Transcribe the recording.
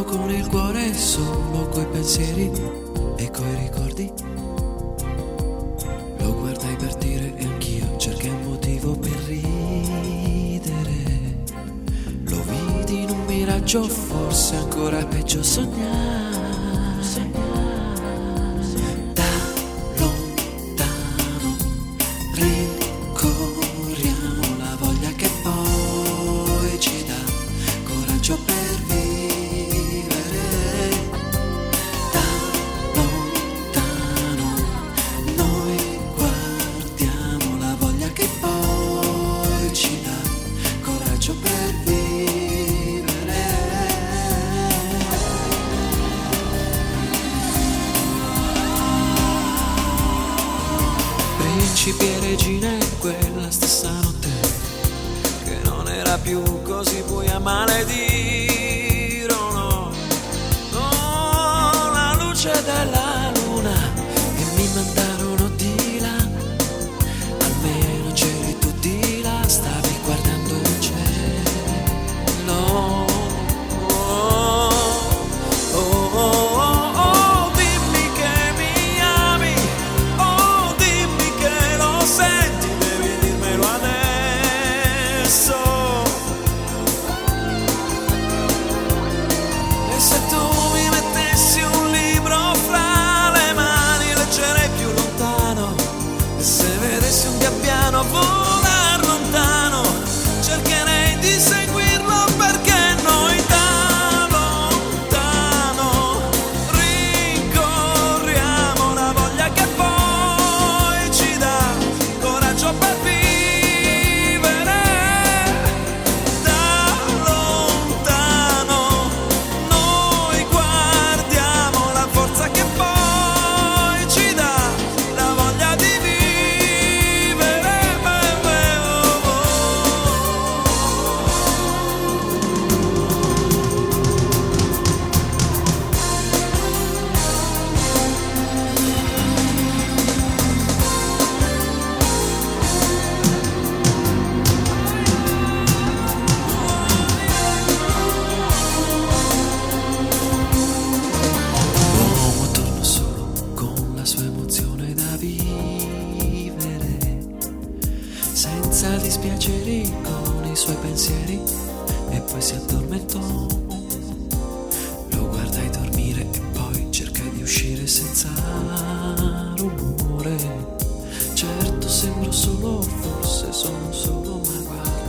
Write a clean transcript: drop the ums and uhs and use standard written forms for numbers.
con il cuore solo coi pensieri e coi ricordi. Lo guardai partire e anch'io cercai un motivo per ridere. Lo vidi in un miraggio, forse ancora peggio sognare. Da lontano rincorriamo la voglia che poi ci dà coraggio per vivere. Da lontano noi guardiamo la voglia che poi ci dà coraggio per vivere. Principi e regine quella stessa notte, che non era più così buia, maledire o no, no, la luce della luna, e mi mandarono di là, almeno c'eri tu di là, stavi guardando il cielo. Dimmi che mi ami, oh dimmi che lo senti, devi dirmelo adesso. E se tu mi mettessi un libro fra le mani, leggerei più lontano. E se vedessi un gabbiano volar lontano, cercherei di seguirlo, perché noi da lontano rincorriamo la voglia che poi ci dà coraggio per vivere. Da lontano noi guardiamo la forza che poi ci dà la voglia di vivere. L'uomo torna solo con la sua emozione da vivere, senza dispiaceri, con i suoi pensieri, e poi si addormentò. Lo guardai dormire e poi cercai di uscire senza rumore. Certo sembro solo, forse sono solo, ma guarda